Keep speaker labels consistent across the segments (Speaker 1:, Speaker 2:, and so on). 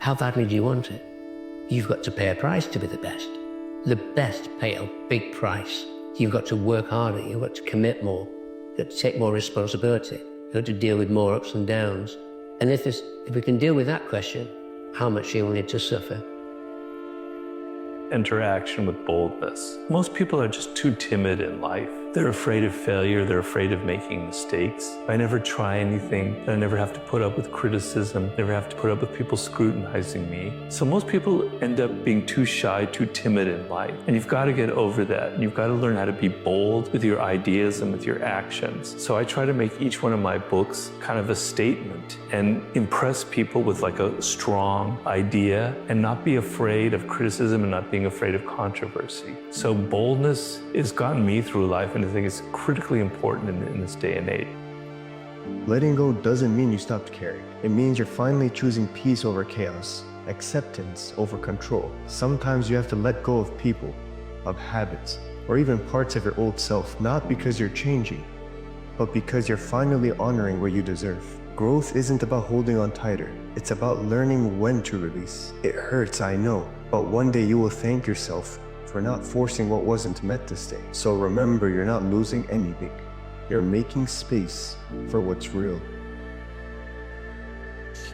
Speaker 1: How badly do you want it? You've got to pay a price to be the best. The best pay a big price. You've got to work harder, you've got to commit more, you've got to take more responsibility, you've got to deal with more ups and downs. And if we can deal with that question, how much you will need to suffer?
Speaker 2: Interaction with boldness. Most people are just too timid in life. They're afraid of failure, they're afraid of making mistakes. I never try anything, I never have to put up with criticism, never have to put up with people scrutinizing me. So most people end up being too shy, too timid in life. And you've got to get over that. And you've got to learn how to be bold with your ideas and with your actions. So I try to make each one of my books kind of a statement and impress people with like a strong idea and not be afraid of criticism and not being afraid of controversy. So boldness has gotten me through life, and I think it's critically important in this day and age.
Speaker 3: Letting go doesn't mean you stopped caring. It means you're finally choosing peace over chaos, acceptance over control. Sometimes you have to let go of people, of habits, or even parts of your old self, not because you're changing, but because you're finally honoring what you deserve. Growth isn't about holding on tighter. It's about learning when to release. It hurts, I know, but one day you will thank yourself for not forcing what wasn't meant to stay. So remember, you're not losing anything. You're making space for what's real.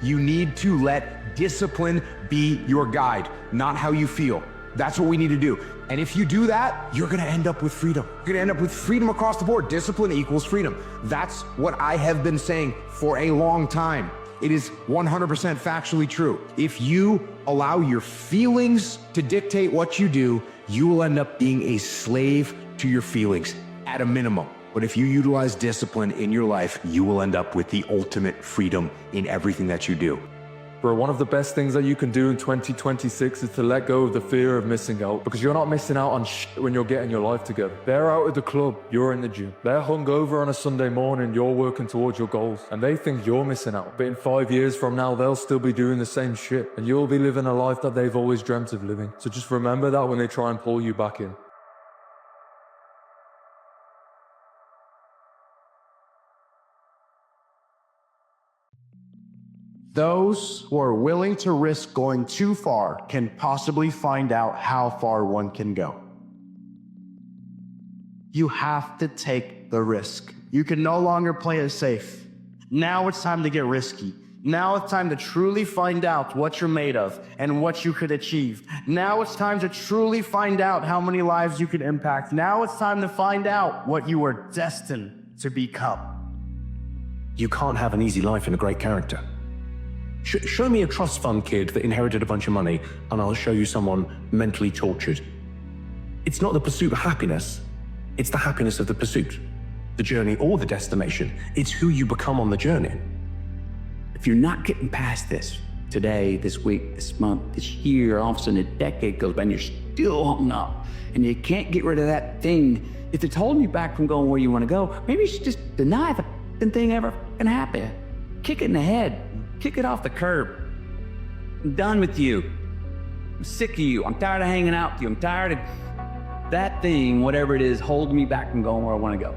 Speaker 4: You need to let discipline be your guide, not how you feel. That's what we need to do. And if you do that, you're gonna end up with freedom. You're gonna end up with freedom across the board. Discipline equals freedom. That's what I have been saying for a long time. It is 100% factually true. If you allow your feelings to dictate what you do, you will end up being a slave to your feelings at a minimum. But if you utilize discipline in your life, you will end up with the ultimate freedom in everything that you do.
Speaker 5: Bro, one of the best things that you can do in 2026 is to let go of the fear of missing out, because you're not missing out on when you're getting your life together. They're out at the club, you're in the gym. They're hungover on a Sunday morning, you're working towards your goals, and they think you're missing out. But in 5 years from now, they'll still be doing the same shit, and you'll be living a life that they've always dreamt of living. So just remember that when they try and pull you back in.
Speaker 6: Those who are willing to risk going too far can possibly find out how far one can go. You have to take the risk. You can no longer play it safe. Now it's time to get risky. Now it's time to truly find out what you're made of and what you could achieve. Now it's time to truly find out how many lives you could impact. Now it's time to find out what you are destined to become.
Speaker 7: You can't have an easy life in a great character. Show me a trust fund kid that inherited a bunch of money, and I'll show you someone mentally tortured. It's not the pursuit of happiness, it's the happiness of the pursuit. The journey or the destination. It's who you become on the journey.
Speaker 8: If you're not getting past this, today, this week, this month, this year, all of a sudden a decade goes by and you're still holding up, and you can't get rid of that thing, if it's holding you back from going where you want to go, maybe you should just deny the thing ever can happen. Kick it in the head. Kick it off the curb. I'm done with you. I'm sick of you. I'm tired of hanging out with you. I'm tired of that thing, whatever it is, holding me back from going where I want to go.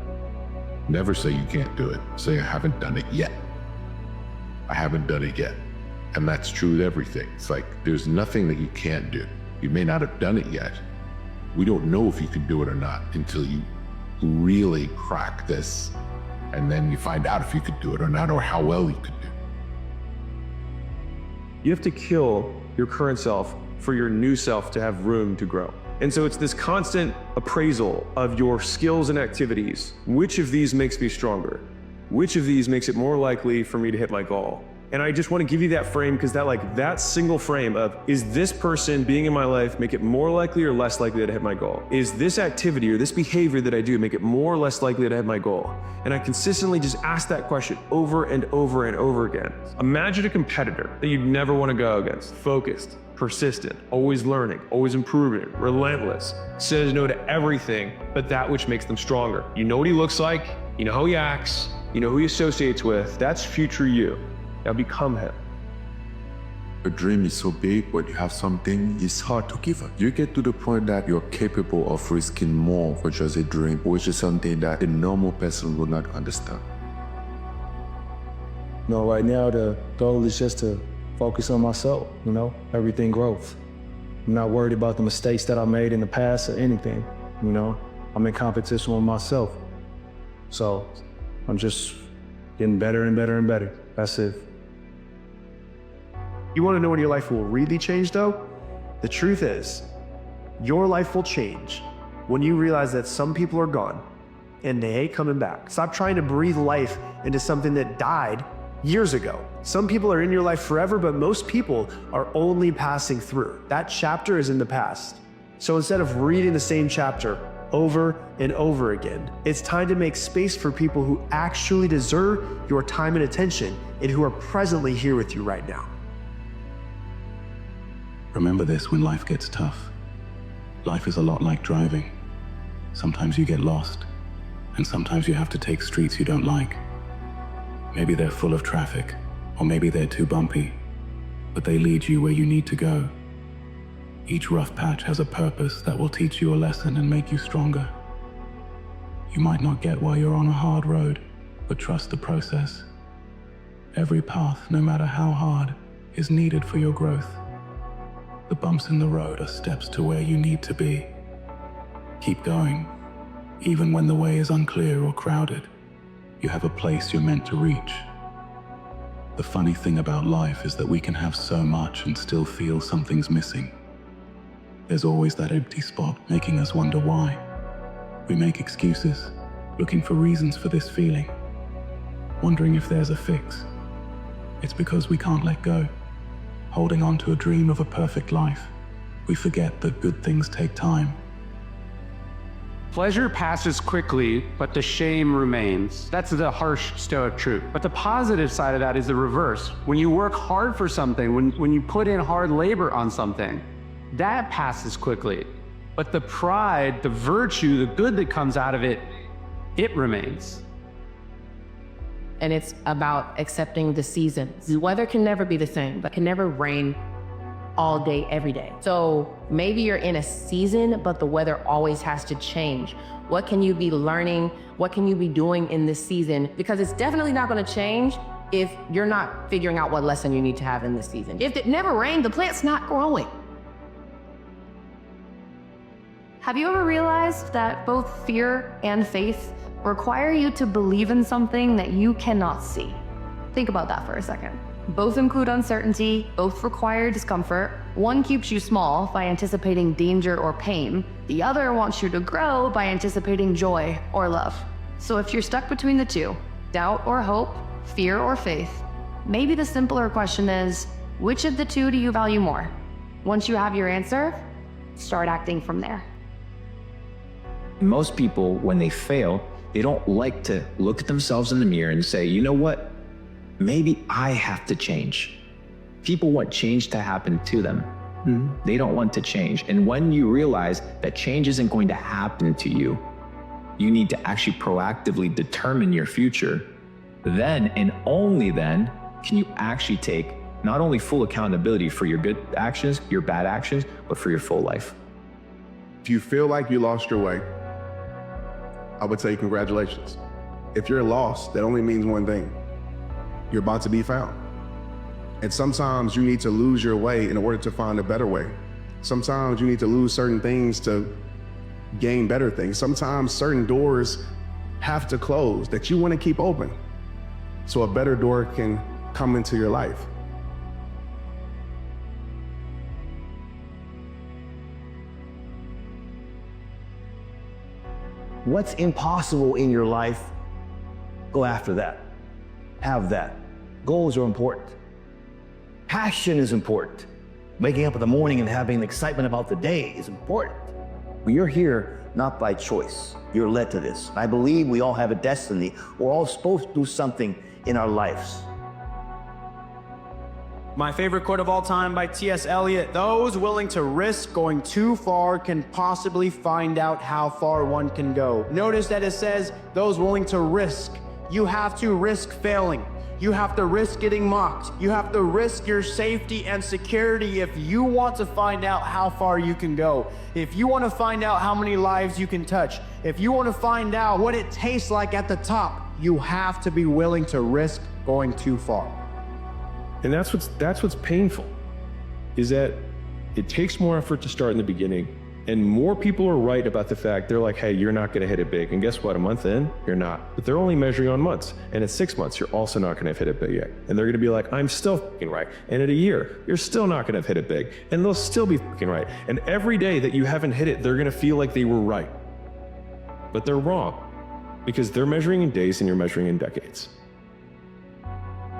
Speaker 9: Never say you can't do it. Say I haven't done it yet. I haven't done it yet. And that's true with everything. It's like there's nothing that you can't do. You may not have done it yet. We don't know if you can do it or not until you really crack this. And then you find out if you could do it or not, or how well you could do it.
Speaker 10: You have to kill your current self for your new self to have room to grow. And so it's this constant appraisal of your skills and activities. Which of these makes me stronger? Which of these makes it more likely for me to hit my goal? And I just want to give you that frame, because that single frame of, is this person being in my life make it more likely or less likely to hit my goal? Is this activity or this behavior that I do make it more or less likely to hit my goal? And I consistently just ask that question over and over and over again. Imagine a competitor that you'd never want to go against. Focused, persistent, always learning, always improving, relentless, says no to everything but that which makes them stronger. You know what he looks like, you know how he acts, you know who he associates with. That's future you. Now become him.
Speaker 11: A dream is so big, when you have something, it's hard to give up. You get to the point that you're capable of risking more for just a dream, which is something that a normal person will not understand.
Speaker 12: No, right now the goal is just to
Speaker 6: focus on myself, everything growth. I'm not worried about the mistakes that I made in the past or anything, I'm in competition with myself. So I'm just getting better and better and better. That's it.
Speaker 3: You want to know when your life will really change though? The truth is, your life will change when you realize that some people are gone and they ain't coming back. Stop trying to breathe life into something that died years ago. Some people are in your life forever, but most people are only passing through. That chapter is in the past. So instead of reading the same chapter over and over again, it's time to make space for people who actually deserve your time and attention and who are presently here with you right now.
Speaker 7: Remember this when life gets tough. Life is a lot like driving. Sometimes you get lost, and sometimes you have to take streets you don't like. Maybe they're full of traffic, or maybe they're too bumpy, but they lead you where you need to go. Each rough patch has a purpose that will teach you a lesson and make you stronger. You might not get why you're on a hard road, but trust the process. Every path, no matter how hard, is needed for your growth. The bumps in the road are steps to where you need to be. Keep going, even when the way is unclear or crowded. You have a place you're meant to reach. The funny thing about life is that we can have so much and still feel something's missing. There's always that empty spot making us wonder why. We make excuses, looking for reasons for this feeling, wondering if there's a fix. It's because we can't let go. Holding on to a dream of a perfect life, we forget that good things take time.
Speaker 12: Pleasure passes quickly, but the shame remains. That's the harsh Stoic truth. But the positive side of that is the reverse. When you work hard for something, when you put in hard labor on something, that passes quickly. But the pride, the virtue, the good that comes out of it, it remains.
Speaker 13: And it's about accepting the seasons. The weather can never be the same, but can never rain all day, every day. So maybe you're in a season, but the weather always has to change. What can you be learning? What can you be doing in this season? Because it's definitely not gonna change if you're not figuring out what lesson you need to have in this season. If it never rained, the plant's not growing.
Speaker 14: Have you ever realized that both fear and faith require you to believe in something that you cannot see? Think about that for a second. Both include uncertainty, both require discomfort. One keeps you small by anticipating danger or pain. The other wants you to grow by anticipating joy or love. So if you're stuck between the two, doubt or hope, fear or faith, maybe the simpler question is, which of the two do you value more? Once you have your answer, start acting from there.
Speaker 15: Most people, when they fail, they don't like to look at themselves in the mirror and say, you know what? Maybe I have to change. People want change to happen to them. They don't want to change. And when you realize that change isn't going to happen to you, you need to actually proactively determine your future. Then and only then can you actually take not only full accountability for your good actions, your bad actions, but for your full life.
Speaker 16: If you feel like you lost your way, I would say congratulations. If you're lost, that only means one thing. You're about to be found. And sometimes you need to lose your way in order to find a better way. Sometimes you need to lose certain things to gain better things. Sometimes certain doors have to close that you want to keep open so a better door can come into your life.
Speaker 6: What's impossible in your life, go after that. Have that. Goals are important. Passion is important. Waking up in the morning and having excitement about the day is important. You're here not by choice. You're led to this. I believe we all have a destiny. We're all supposed to do something in our lives.
Speaker 17: My favorite quote of all time by T.S. Eliot: those willing to risk going too far can possibly find out how far one can go. Notice that it says those willing to risk. You have to risk failing. You have to risk getting mocked. You have to risk your safety and security if you want to find out how far you can go. If you want to find out how many lives you can touch. If you want to find out what it tastes like at the top, you have to be willing to risk going too far.
Speaker 10: And that's what's painful, is that it takes more effort to start in the beginning. And more people are right about the fact, they're like, hey, you're not gonna hit it big. And guess what, a month in, you're not. But they're only measuring on months. And at 6 months, you're also not gonna have hit it big yet. And they're gonna be like, I'm still fucking right. And at a year, you're still not gonna have hit it big. And they'll still be fucking right. And every day that you haven't hit it, they're gonna feel like they were right. But they're wrong, because they're measuring in days and you're measuring in decades.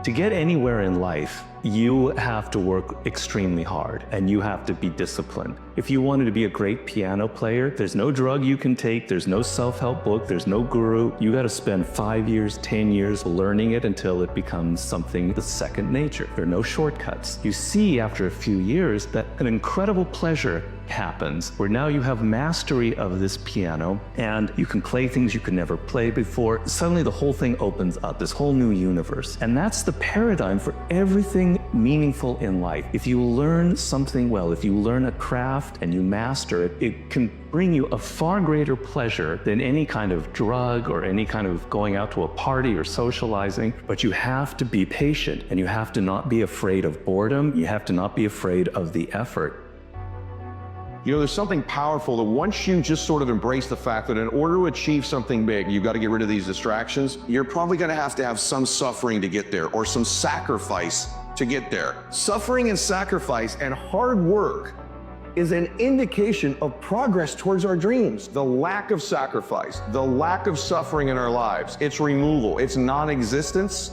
Speaker 2: To get anywhere in life, you have to work extremely hard and you have to be disciplined. If you wanted to be a great piano player, there's no drug you can take, there's no self-help book, there's no guru. You got to spend 5 years, 10 years learning it until it becomes something that's second nature. There are no shortcuts. You see after a few years that an incredible pleasure happens where now you have mastery of this piano and you can play things you could never play before. Suddenly the whole thing opens up, this whole new universe. And that's the paradigm for everything meaningful in life. If you learn something well, if you learn a craft and you master it, it can bring you a far greater pleasure than any kind of drug or any kind of going out to a party or socializing. But you have to be patient and you have to not be afraid of boredom. You have to not be afraid of the effort.
Speaker 4: You know, there's something powerful that once you just sort of embrace the fact that in order to achieve something big, you've got to get rid of these distractions. You're probably going to have some suffering to get there or some sacrifice to get there. Suffering and sacrifice and hard work is an indication of progress towards our dreams. The lack of sacrifice, the lack of suffering in our lives, its removal, its non-existence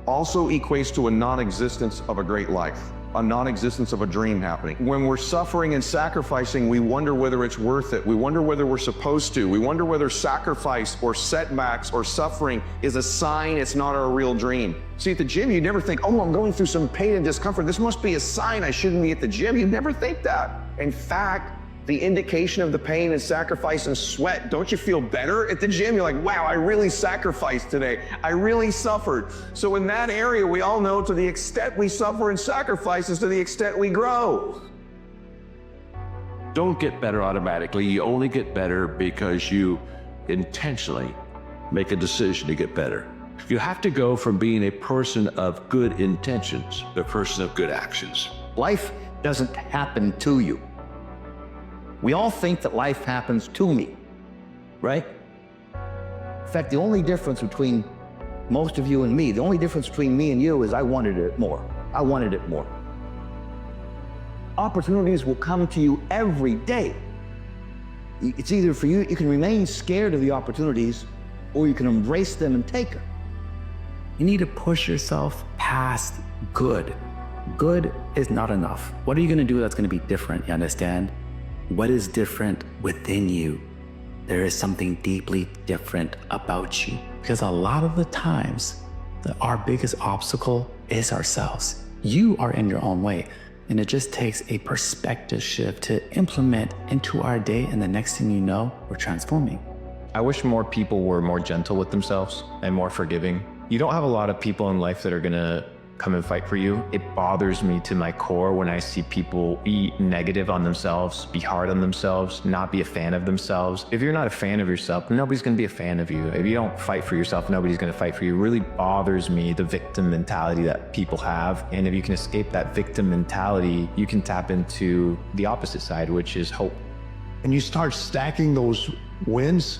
Speaker 4: also equates to a non-existence of a great life, a non-existence of a dream happening. When we're suffering and sacrificing, we wonder whether it's worth it. We wonder whether we're supposed to. We wonder whether sacrifice or setbacks or suffering is a sign it's not our real dream. See, at the gym, you never think, oh, I'm going through some pain and discomfort. This must be a sign I shouldn't be at the gym. You never think that. In fact, the indication of the pain and sacrifice and sweat, don't you feel better at the gym? You're like, wow, I really sacrificed today. I really suffered. So in that area, we all know to the extent we suffer and sacrifice is to the extent we grow.
Speaker 11: Don't get better automatically. You only get better because you intentionally make a decision to get better. You have to go from being a person of good intentions to a person of good actions.
Speaker 18: Life doesn't happen to you. We all think that life happens to me, right? In fact, the only difference between most of you and me, the only difference between me and you is I wanted it more. I wanted it more. Opportunities will come to you every day. It's either for you, you can remain scared of the opportunities, or you can embrace them and take them.
Speaker 8: You need to push yourself past good. Good is not enough. What are you gonna do that's gonna be different, you understand? What is different within you? There is something deeply different about you. Because a lot of the times, our biggest obstacle is ourselves. You are in your own way. And it just takes a perspective shift to implement into our day, and the next thing you know, we're transforming.
Speaker 19: I wish more people were more gentle with themselves and more forgiving. You don't have a lot of people in life that are gonna come and fight for you. It bothers me to my core when I see people be negative on themselves, be hard on themselves, not be a fan of themselves. If you're not a fan of yourself, nobody's gonna be a fan of you. If you don't fight for yourself, nobody's gonna fight for you. It really bothers me, the victim mentality that people have. And if you can escape that victim mentality, you can tap into the opposite side, which is hope.
Speaker 20: And you start stacking those wins.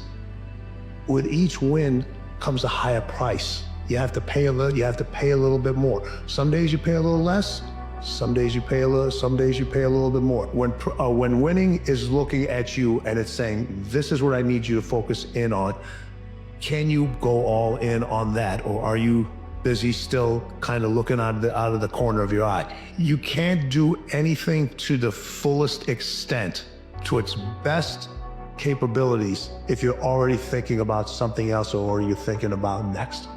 Speaker 20: With each win comes a higher price. You have to pay a little bit more. Some days you pay a little less, some days you pay a little, some days you pay a little bit more. When winning is looking at you and it's saying, this is what I need you to focus in on, can you go all in on that? Or are you busy still kind of looking out of the corner of your eye? You can't do anything to the fullest extent, to its best capabilities, if you're already thinking about something else or you're thinking about next.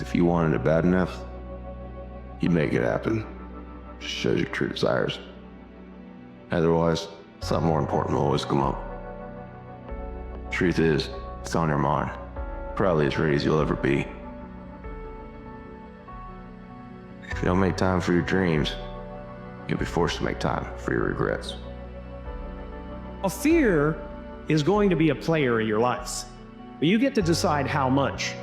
Speaker 11: If you wanted it bad enough, you'd make it happen. Just shows your true desires. Otherwise, something more important will always come up. Truth is, it's on your mind. Probably as ready as you'll ever be. If you don't make time for your dreams, you'll be forced to make time for your regrets.
Speaker 21: A fear is going to be a player in your life.
Speaker 7: But you get to decide how much.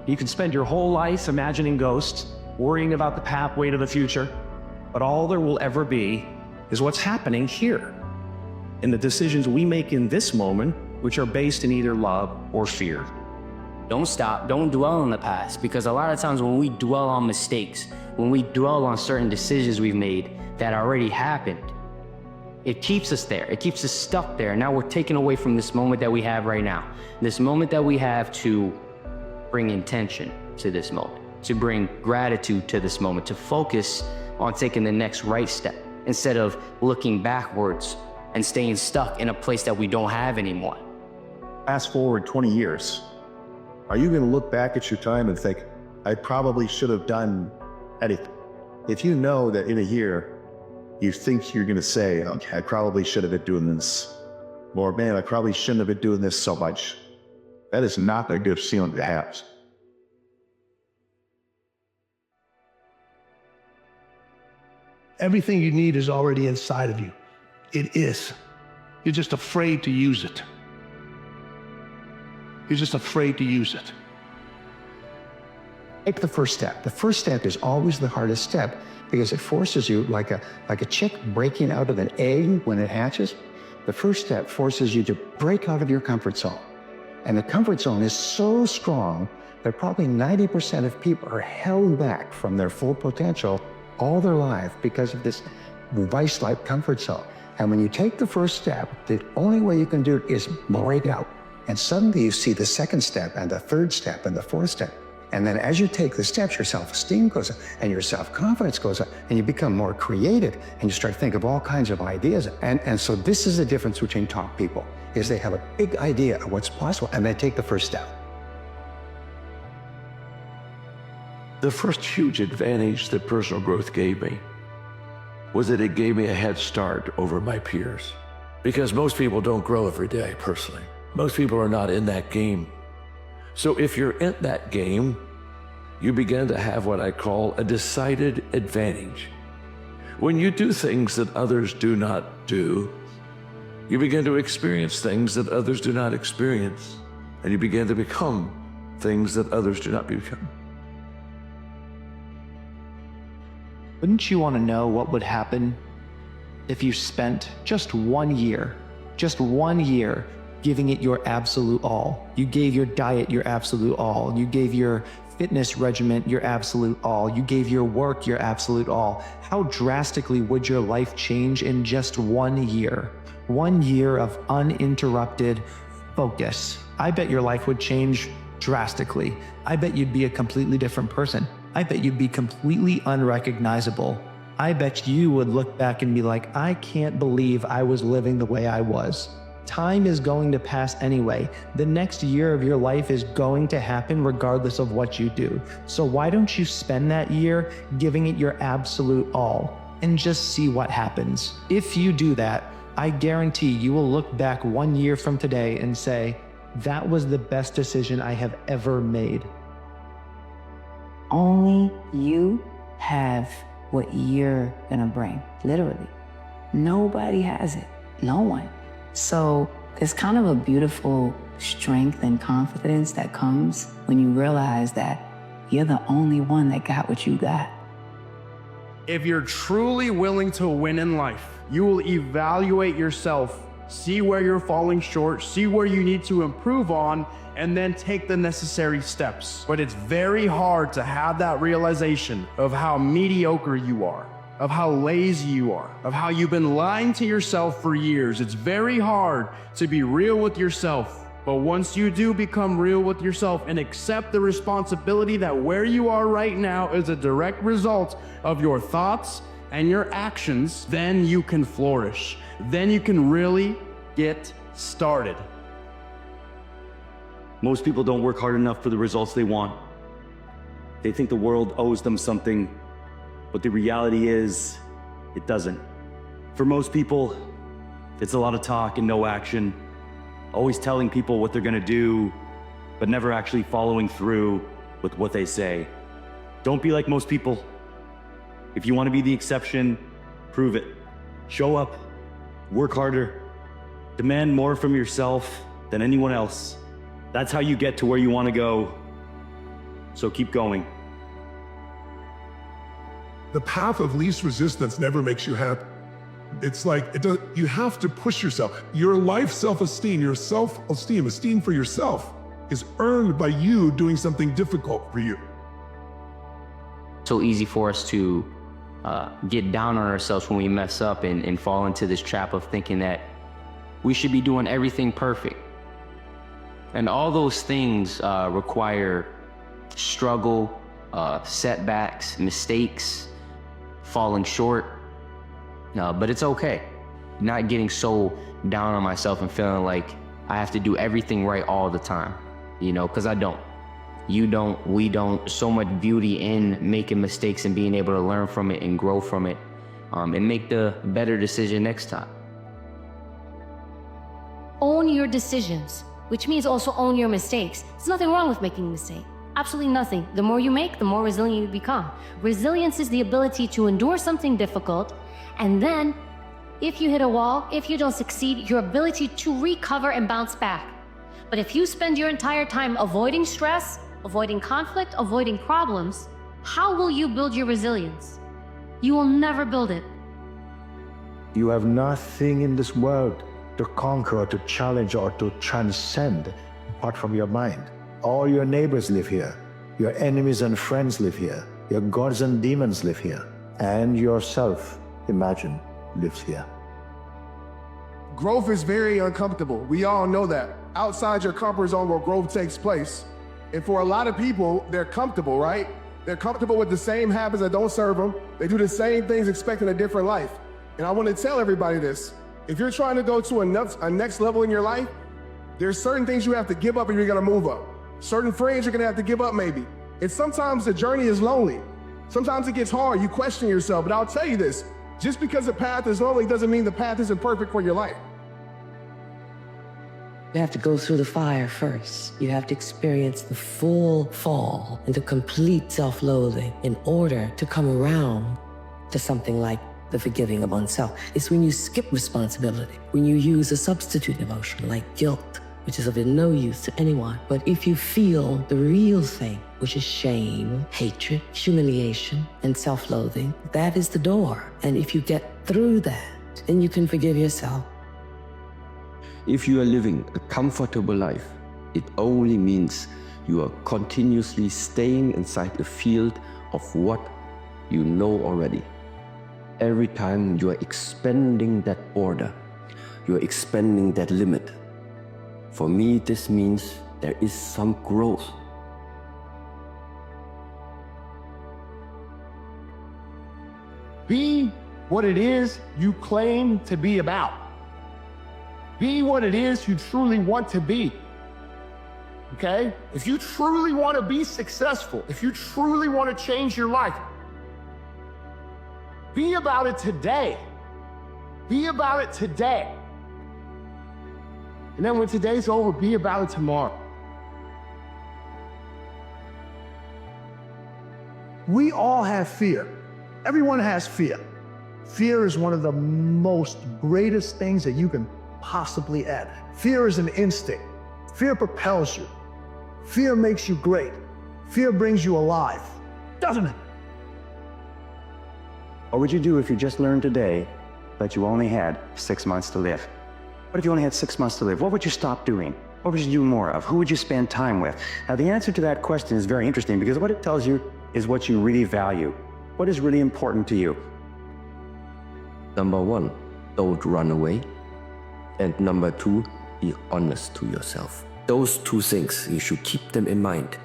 Speaker 7: You can spend your whole life imagining ghosts, worrying about the pathway to the future, but all there will ever be is what's happening here, and the decisions we make in this moment, which are based in either love or fear.
Speaker 21: Don't stop, don't dwell on the past, because a lot of times when we dwell on mistakes, when we dwell on certain decisions we've made that already happened, it keeps us there, it keeps us stuck there. Now we're taken away from this moment that we have right now. This moment that we have to bring intention to this moment, to bring gratitude to this moment, to focus on taking the next right step, instead of looking backwards and staying stuck in a place that we don't have anymore.
Speaker 22: Fast forward 20 years. Are you going to look back at your time and think, I probably should have done anything? If you know that in a year, you think you're going to say, okay, I probably should have been doing this, or man, I probably shouldn't have been doing this so much. That is not a good feeling to have.
Speaker 20: Everything you need is already inside of you. It is. You're just afraid to use it. You're just afraid to use it.
Speaker 23: Take the first step. The first step is always the hardest step because it forces you, like a chick breaking out of an egg when it hatches. The first step forces you to break out of your comfort zone. And the comfort zone is so strong that probably 90% of people are held back from their full potential all their life because of this vice-like comfort zone. And when you take the first step, the only way you can do it is break out. And suddenly you see the second step and the third step and the fourth step. And then as you take the steps, your self-esteem goes up and your self-confidence goes up and you become more creative and you start to think of all kinds of ideas. And so this is the difference between top people, is they have a big idea of what's possible and they take the first step.
Speaker 24: The first huge advantage that personal growth gave me was that it gave me a head start over my peers. Because most people don't grow every day, personally. Most people are not in that game. So if you're in that game, you begin to have what I call a decided advantage. When you do things that others do not do, you begin to experience things that others do not experience, and you begin to become things that others do not become.
Speaker 25: Wouldn't you want to know what would happen if you spent just 1 year giving it your absolute all? You gave your diet your absolute all. You gave your fitness regimen your absolute all. You gave your work your absolute all. How drastically would your life change in just 1 year? 1 year of uninterrupted focus. I bet your life would change drastically. I bet you'd be a completely different person. I bet you'd be completely unrecognizable. I bet you would look back and be like, I can't believe I was living the way I was. Time is going to pass anyway. The next year of your life is going to happen regardless of what you do. So why don't you spend that year giving it your absolute all and just see what happens? If you do that, I guarantee you will look back 1 year from today and say, that was the best decision I have ever made.
Speaker 26: Only you have what you're gonna bring, literally. Nobody has it, no one. So there's kind of a beautiful strength and confidence that comes when you realize that you're the only one that got what you got.
Speaker 17: If you're truly willing to win in life, you will evaluate yourself, see where you're falling short, see where you need to improve on, and then take the necessary steps. But it's very hard to have that realization of how mediocre you are, of how lazy you are, of how you've been lying to yourself for years. It's very hard to be real with yourself. But once you do become real with yourself and accept the responsibility that where you are right now is a direct result of your thoughts and your actions, then you can flourish. Then you can really get started.
Speaker 27: Most people don't work hard enough for the results they want. They think the world owes them something, but the reality is, it doesn't. For most people, it's a lot of talk and no action, always telling people what they're gonna do, but never actually following through with what they say. Don't be like most people. If you wanna be the exception, prove it. Show up, work harder, demand more from yourself than anyone else. That's how you get to where you want to go. So keep going.
Speaker 1: The path of least resistance never makes you happy. It's like, you have to push yourself. Your life self-esteem, your self-esteem, esteem for yourself is earned by you doing something difficult for you.
Speaker 21: So easy for us to get down on ourselves when we mess up and fall into this trap of thinking that we should be doing everything perfect. And all those things require struggle, setbacks, mistakes, falling short. But it's okay. Not getting so down on myself and feeling like I have to do everything right all the time, because I don't. You don't, we don't. So much beauty in making mistakes and being able to learn from it and grow from it, and make the better decision next time.
Speaker 3: Own your decisions, which means also own your mistakes. There's nothing wrong with making a mistake. Absolutely nothing. The more you make, the more resilient you become. Resilience is the ability to endure something difficult, and then if you hit a wall, if you don't succeed, your ability to recover and bounce back. But if you spend your entire time avoiding stress, avoiding conflict, avoiding problems, how will you build your resilience? You will never build it.
Speaker 20: You have nothing in this world to conquer, to challenge, or to transcend apart from your mind. All your neighbors live here. Your enemies and friends live here. Your gods and demons live here. And yourself, imagine, lives here.
Speaker 16: Growth is very uncomfortable. We all know that. Outside your comfort zone where growth takes place. And for a lot of people, they're comfortable, right? They're comfortable with the same habits that don't serve them. They do the same things expecting a different life. And I want to tell everybody this. If you're trying to go to a next level in your life, there's certain things you have to give up if you're going to move up. Certain friends you're going to have to give up maybe. And sometimes the journey is lonely. Sometimes it gets hard. You question yourself. But I'll tell you this. Just because the path is lonely doesn't mean the path isn't perfect for your life.
Speaker 5: You have to go through the fire first. You have to experience the full fall into complete self-loathing in order to come around to something like the forgiving of oneself. It's when you skip responsibility, when you use a substitute emotion like guilt, which is of no use to anyone. But if you feel the real thing, which is shame, hatred, humiliation, and self-loathing, that is the door. And if you get through that, then you can forgive yourself.
Speaker 9: If you are living a comfortable life, it only means you are continuously staying inside the field of what you know already. Every time you are expanding that border, you are expanding that limit. For me, this means there is some growth.
Speaker 17: Be what it is you claim to be about. Be what it is you truly want to be. Okay? If you truly want to be successful, if you truly want to change your life, be about it today. Be about it today. And then when today's over, be about it tomorrow.
Speaker 20: We all have fear. Everyone has fear. Fear is one of the most greatest things that you can possibly add. Fear is an instinct. Fear propels you. Fear makes you great. Fear brings you alive, doesn't it?
Speaker 12: What would you do if you just learned today that you only had 6 months to live? What if you only had 6 months to live? What would you stop doing? What would you do more of? Who would you spend time with? Now, the answer to that question is very interesting because what it tells you is what you really value. What is really important to you?
Speaker 9: Number one, don't run away. And number two, be honest to yourself. Those two things, you should keep them in mind.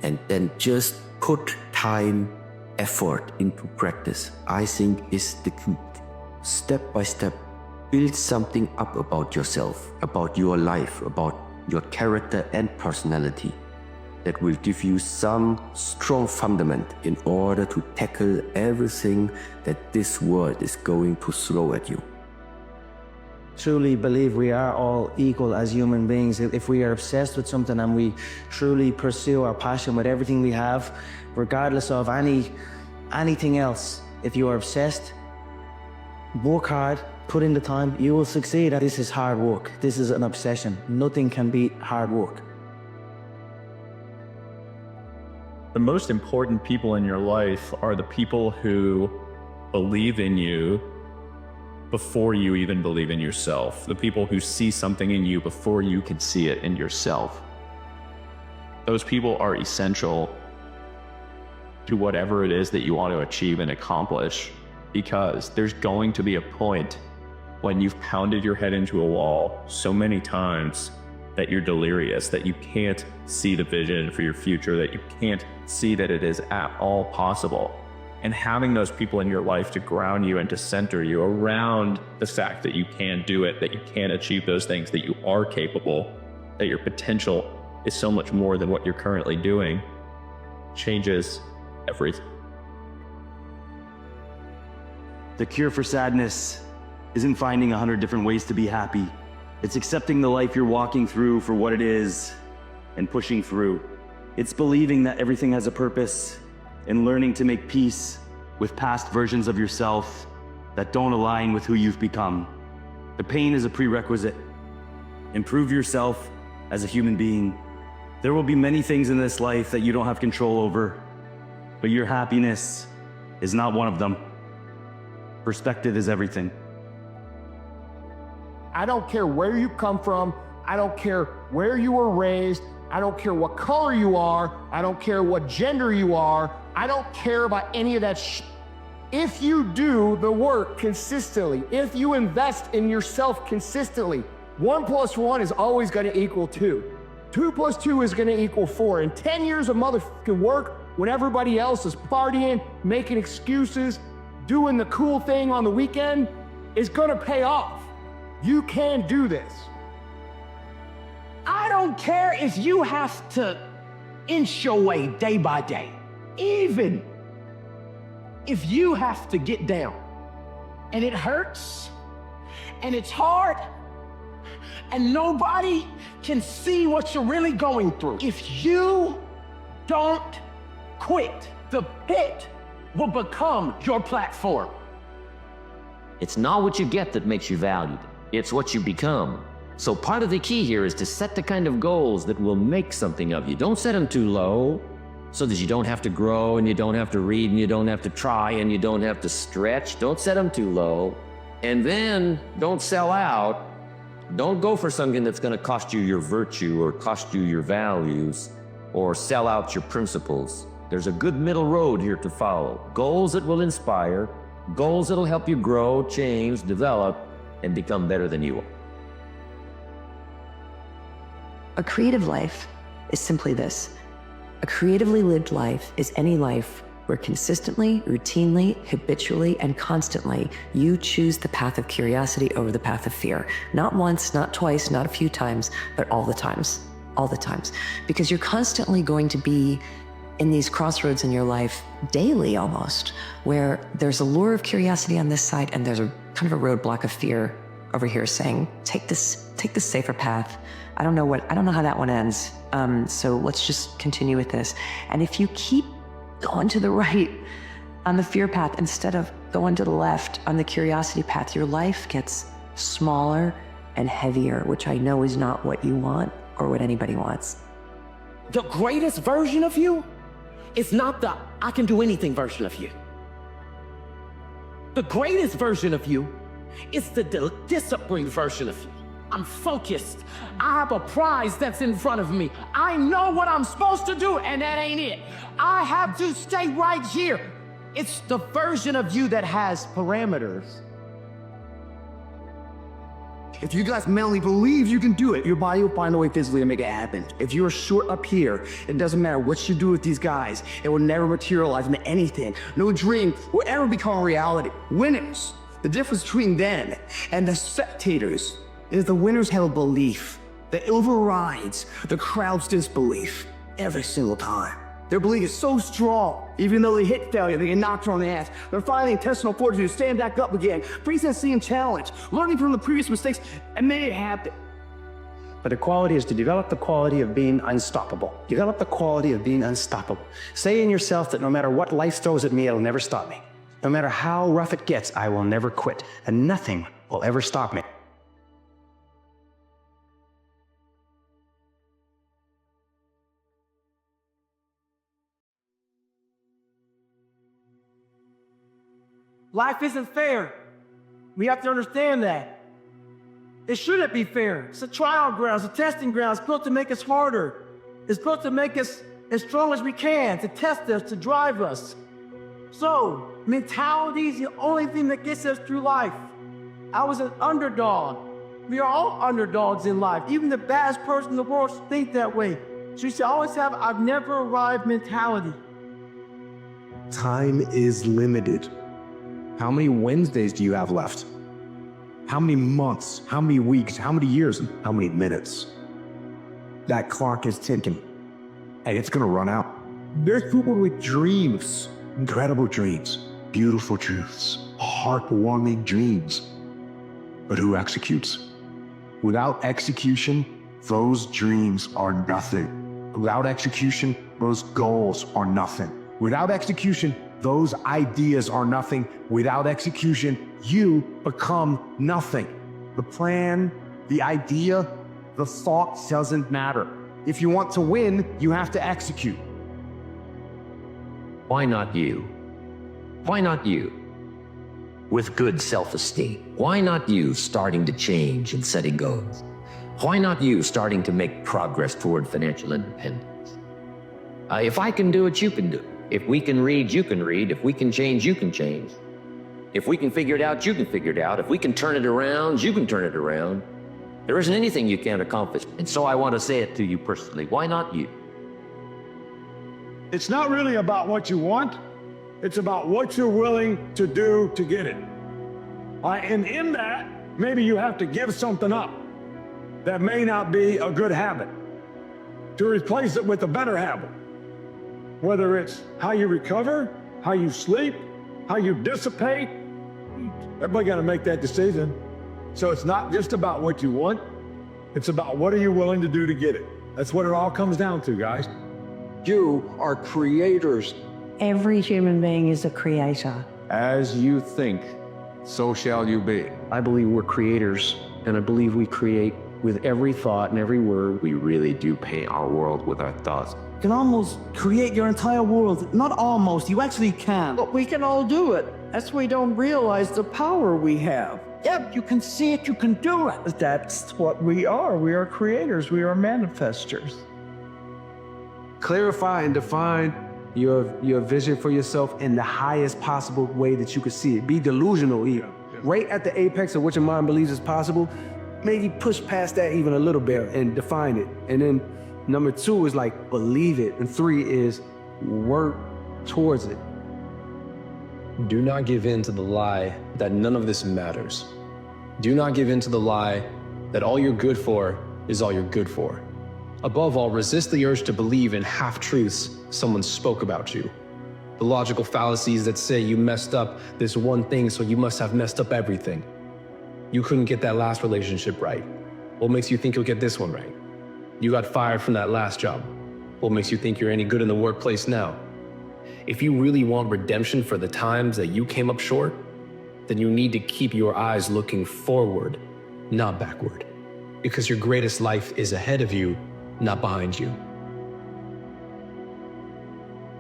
Speaker 9: And then just put time, effort into practice. I think is the key. Step by step, build something up about yourself, about your life, about your character and personality that will give you some strong fundament in order to tackle everything that this world is going to throw at you.
Speaker 8: Truly believe we are all equal as human beings. If we are obsessed with something and we truly pursue our passion with everything we have, regardless of anything else, if you are obsessed, work hard, put in the time, you will succeed. This is hard work. This is an obsession. Nothing can beat hard work.
Speaker 19: The most important people in your life are the people who believe in you before you even believe in yourself. The people who see something in you before you can see it in yourself. Those people are essential to whatever it is that you want to achieve and accomplish, because there's going to be a point when you've pounded your head into a wall so many times that you're delirious, that you can't see the vision for your future, that you can't see that it is at all possible. And having those people in your life to ground you and to center you around the fact that you can do it, that you can achieve those things, that you are capable, that your potential is so much more than what you're currently doing, changes everything.
Speaker 27: The cure for sadness isn't finding 100 different ways to be happy. It's accepting the life you're walking through for what it is and pushing through. It's believing that everything has a purpose and learning to make peace with past versions of yourself that don't align with who you've become. The pain is a prerequisite. Improve yourself as a human being. There will be many things in this life that you don't have control over, but your happiness is not one of them. Perspective is everything.
Speaker 2: I don't care where you come from. I don't care where you were raised. I don't care what color you are. I don't care what gender you are. I don't care about any of that If you do the work consistently, if you invest in yourself consistently, 1 + 1 is always going to equal 2. 2 + 2 is going to equal 4. And 10 years of motherfucking work when everybody else is partying, making excuses, doing the cool thing on the weekend is going to pay off. You can do this.
Speaker 4: I don't care if you have to inch your way day by day. Even if you have to get down and it hurts and it's hard and nobody can see what you're really going through. If you don't quit, the pit will become your platform.
Speaker 6: It's not what you get that makes you valued. It's what you become. So part of the key here is to set the kind of goals that will make something of you. Don't set them too low so that you don't have to grow and you don't have to read and you don't have to try and you don't have to stretch. Don't set them too low. And then don't sell out. Don't go for something that's going to cost you your virtue or cost you your values or sell out your principles. There's a good middle road here to follow. Goals that will inspire, goals that'll help you grow, change, develop, and become better than you are.
Speaker 5: A creative life is simply this. A creatively lived life is any life where consistently, routinely, habitually, and constantly you choose the path of curiosity over the path of fear. Not once, not twice, not a few times, but all the times. All the times. Because you're constantly going to be in these crossroads in your life, daily almost, where there's a lure of curiosity on this side and there's a kind of a roadblock of fear over here saying, take this safer path. I don't know how that one ends. So let's just continue with this. And if you keep going to the right on the fear path instead of going to the left on the curiosity path, your life gets smaller and heavier, which I know is not what you want or what anybody wants.
Speaker 4: The greatest version of you is not the I can do anything version of you. The greatest version of you is the disciplined version of you. I'm focused. I have a prize that's in front of me. I know what I'm supposed to do, and that ain't it. I have to stay right here. It's the version of you that has parameters.
Speaker 10: If you guys mentally believe you can do it, your body will find a way physically to make it happen. If you're short up here, it doesn't matter what you do with these guys. It will never materialize into anything. No dream will ever become a reality. Winners, the difference between them and the spectators is the winners have a belief that overrides the crowd's disbelief every single time. Their belief is so strong, even though they hit failure, they get knocked on the ass. They're finding intestinal fortitude to stand back up again, facing the same challenge, learning from the previous mistakes, and make it happen.
Speaker 12: But the quality is to develop the quality of being unstoppable. Develop the quality of being unstoppable. Say in yourself that no matter what life throws at me, it'll never stop me. No matter how rough it gets, I will never quit, and nothing will ever stop me.
Speaker 17: Life isn't fair. We have to understand that. It shouldn't be fair. It's a trial ground, it's a testing ground. It's built to make us harder. It's built to make us as strong as we can, to test us, to drive us. So, mentality is the only thing that gets us through life. I was an underdog. We are all underdogs in life. Even the baddest person in the world should think that way. So you should always have I've never arrived mentality.
Speaker 7: Time is limited. How many Wednesdays do you have left? How many months? How many weeks? How many years? How many minutes? That clock is ticking, and it's gonna run out. There's people with dreams, incredible dreams, beautiful dreams, heartwarming dreams. But who executes? Without execution, those dreams are nothing. Without execution, those goals are nothing. Without execution, those ideas are nothing. Without execution, you become nothing. The plan, the idea, the thought doesn't matter. If you want to win, you have to execute.
Speaker 6: Why not you? Why not you? With good self-esteem. Why not you starting to change and setting goals? Why not you starting to make progress toward financial independence? If I can do it, you can do it. If we can read, you can read. If we can change, you can change. If we can figure it out, you can figure it out. If we can turn it around, you can turn it around. There isn't anything you can't accomplish. And so I want to say it to you personally. Why not you?
Speaker 11: It's not really about what you want. It's about what you're willing to do to get it. And in that, maybe you have to give something up that may not be a good habit to replace it with a better habit. Whether it's how you recover, how you sleep, how you dissipate, everybody got to make that decision. So it's not just about what you want, it's about what are you willing to do to get it. That's what it all comes down to, guys.
Speaker 7: You are creators.
Speaker 13: Every human being is a creator.
Speaker 7: As you think, so shall you be.
Speaker 14: I believe we're creators, and I believe we create with every thought and every word.
Speaker 19: We really do paint our world with our thoughts.
Speaker 17: You can almost create your entire world. Not almost, you actually can.
Speaker 15: But we can all do it. That's why we don't realize the power we have. Yep, you can see it, you can do it. That's what we are. We are creators, we are manifestors.
Speaker 7: Clarify and define your vision for yourself in the highest possible way that you could see it. Be delusional even. Right at the apex of what your mind believes is possible, maybe push past that even a little bit and define it. And then number 2 is like, believe it. And 3 is work towards it.
Speaker 18: Do not give in to the lie that none of this matters. Do not give in to the lie that all you're good for is all you're good for. Above all, resist the urge to believe in half-truths someone spoke about you. The logical fallacies that say you messed up this one thing, so you must have messed up everything. You couldn't get that last relationship right. What makes you think you'll get this one right? You got fired from that last job. What makes you think you're any good in the workplace now? If you really want redemption for the times that you came up short, then you need to keep your eyes looking forward, not backward. Because your greatest life is ahead of you, not behind you.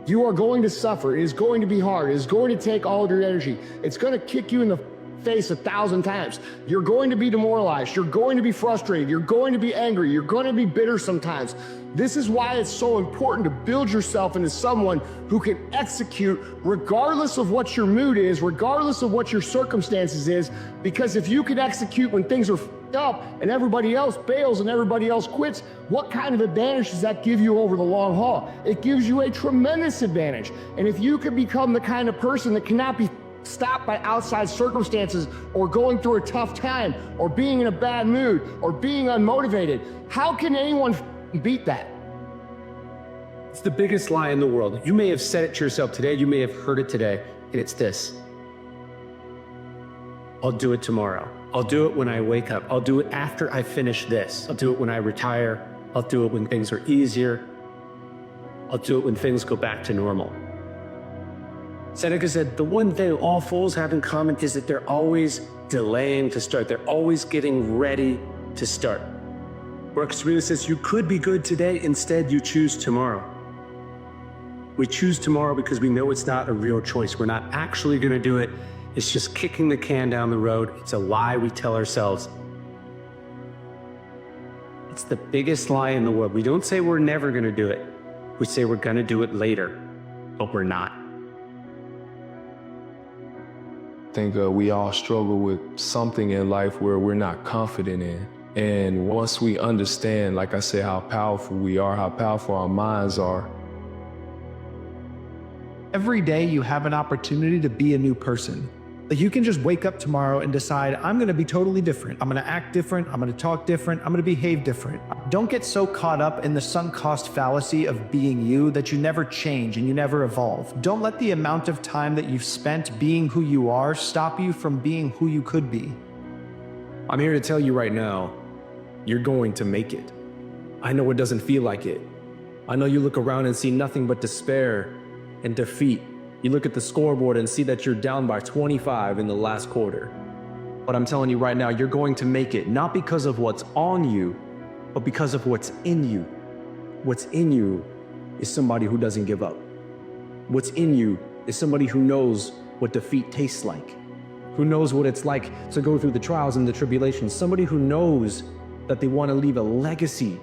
Speaker 2: You are going to suffer. It is going to be hard. It is going to take all of your energy. It's going to kick you in the face 1,000 times. You're going to be demoralized. You're going to be frustrated. You're going to be angry. You're going to be bitter sometimes. This is why it's so important to build yourself into someone who can execute regardless of what your mood is, regardless of what your circumstances is, because if you can execute when things are f***ed up and everybody else bails and everybody else quits, what kind of advantage does that give you over the long haul? It gives you a tremendous advantage. And if you can become the kind of person that cannot be stopped by outside circumstances or going through a tough time or being in a bad mood or being unmotivated, how can anyone beat that?
Speaker 18: It's the biggest lie in the world. You may have said it to yourself today, you may have heard it today, and it's this. I'll do it tomorrow. I'll do it when I wake up. I'll do it after I finish this. I'll do it when I retire. I'll do it when things are easier. I'll do it when things go back to normal. Seneca said, the one thing all fools have in common is that they're always delaying to start. They're always getting ready to start. Marcus Aurelius says, you could be good today, instead you choose tomorrow. We choose tomorrow because we know it's not a real choice. We're not actually gonna do it
Speaker 14: It's just kicking the can down the road. It's a lie we tell ourselves. It's the biggest lie in the world. We don't say we're never going to do it. We say we're going to do it later, but we're not.
Speaker 18: I think we all struggle with something in life where we're not confident in. And once we understand, like I said, how powerful we are, how powerful our minds are.
Speaker 17: Every day you have an opportunity to be a new person. Like you can just wake up tomorrow and decide, I'm going to be totally different. I'm going to act different. I'm going to talk different. I'm going to behave different. Don't get so caught up in the sunk cost fallacy of being you that you never change and you never evolve. Don't let the amount of time that you've spent being who you are stop you from being who you could be.
Speaker 14: I'm here to tell you right now, you're going to make it. I know it doesn't feel like it. I know you look around and see nothing but despair and defeat. You look at the scoreboard and see that you're down by 25 in the last quarter. But I'm telling you right now, you're going to make it, not because of what's on you, but because of what's in you. What's in you is somebody who doesn't give up. What's in you is somebody who knows what defeat tastes like, who knows what it's like to go through the trials and the tribulations, somebody who knows that they want to leave a legacy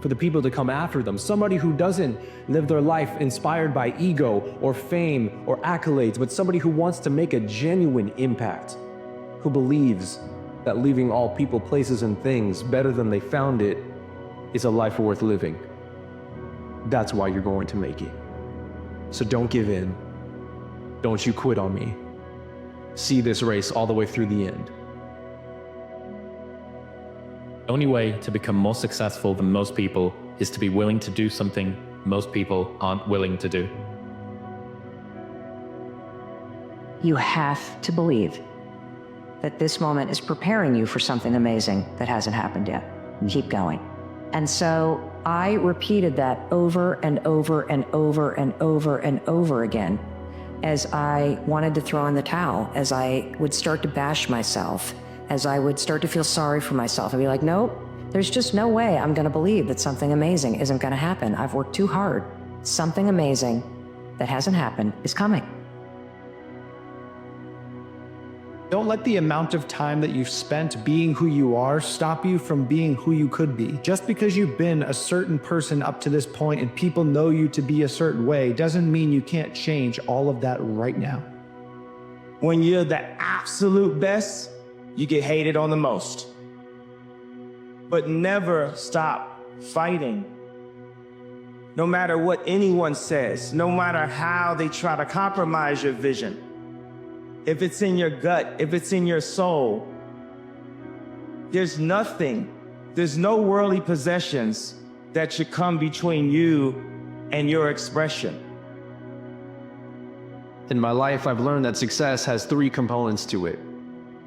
Speaker 14: for the people to come after them, somebody who doesn't live their life inspired by ego or fame or accolades, but somebody who wants to make a genuine impact, who believes that leaving all people, places, and things better than they found it is a life worth living. That's why you're going to make it. So don't give in. Don't you quit on me. See this race all the way through the end.
Speaker 19: The only way to become more successful than most people is to be willing to do something most people aren't willing to do.
Speaker 1: You have to believe that this moment is preparing you for something amazing that hasn't happened yet. Keep going. And so I repeated that over and over and over and over and over again as I wanted to throw in the towel, as I would start to bash myself, as I would start to feel sorry for myself. I'd be like, nope, there's just no way I'm going to believe that something amazing isn't going to happen. I've worked too hard. Something amazing that hasn't happened is coming.
Speaker 17: Don't let the amount of time that you've spent being who you are stop you from being who you could be. Just because you've been a certain person up to this point and people know you to be a certain way doesn't mean you can't change all of that right now.
Speaker 21: When you're the absolute best, you get hated on the most. But never stop fighting. No matter what anyone says, no matter how they try to compromise your vision. If it's in your gut, if it's in your soul, there's nothing, there's no worldly possessions that should come between you and your expression.
Speaker 14: In my life, I've learned that success has 3 components to it.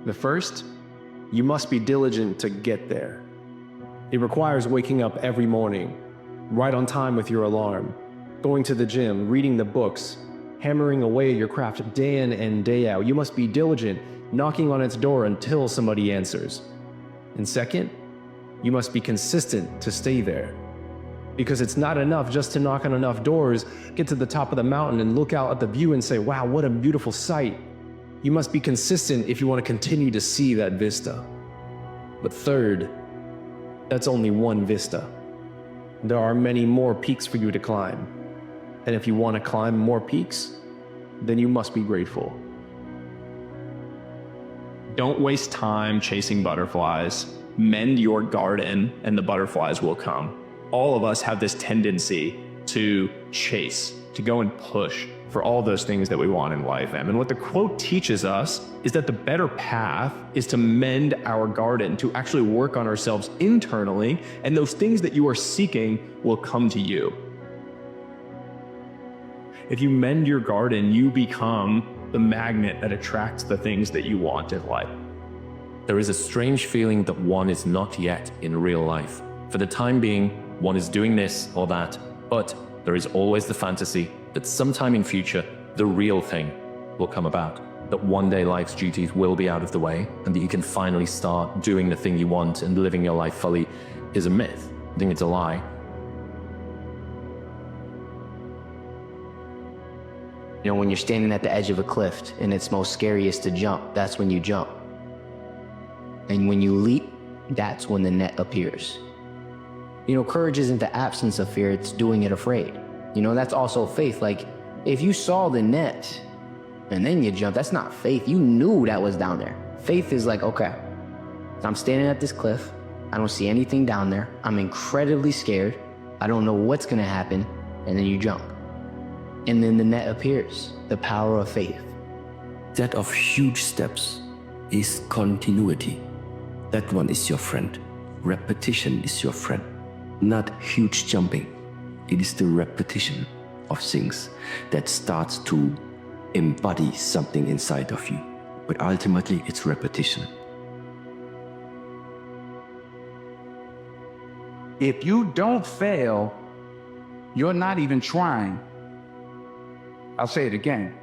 Speaker 14: The first, you must be diligent to get there. It requires waking up every morning, right on time with your alarm, going to the gym, reading the books, hammering away at your craft day in and day out. You must be diligent, knocking on its door until somebody answers. And second, you must be consistent to stay there. Because it's not enough just to knock on enough doors, get to the top of the mountain and look out at the view and say, wow, what a beautiful sight. You must be consistent if you want to continue to see that vista. But third, that's only one vista. There are many more peaks for you to climb. And if you want to climb more peaks, then you must be grateful.
Speaker 19: Don't waste time chasing butterflies. Mend your garden and the butterflies will come. All of us have this tendency to chase, to go and push for all those things that we want in life. And what the quote teaches us is that the better path is to mend our garden, to actually work on ourselves internally, and those things that you are seeking will come to you. If you mend your garden, you become the magnet that attracts the things that you want in life.
Speaker 6: There is a strange feeling that one is not yet in real life. For the time being, one is doing this or that, but there is always the fantasy that sometime in future, the real thing will come about. That one day life's duties will be out of the way and that you can finally start doing the thing you want and living your life fully is a myth. I think it's a lie.
Speaker 3: You know, when you're standing at the edge of a cliff and it's most scariest to jump, that's when you jump. And when you leap, that's when the net appears. You know, courage isn't the absence of fear, it's doing it afraid. You know, that's also faith. Like, if you saw the net and then you jump, that's not faith. You knew that was down there. Faith is like, okay, I'm standing at this cliff. I don't see anything down there. I'm incredibly scared. I don't know what's gonna happen. And then you jump. And then the net appears, the power of faith.
Speaker 9: That of huge steps is continuity. That one is your friend. Repetition is your friend. Not huge jumping. It is the repetition of things that starts to embody something inside of you. But ultimately, it's repetition.
Speaker 16: If you don't fail, you're not even trying. I'll say it again.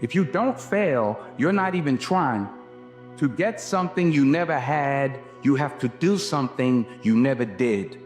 Speaker 16: If you don't fail, you're not even trying. To get something you never had, you have to do something you never did.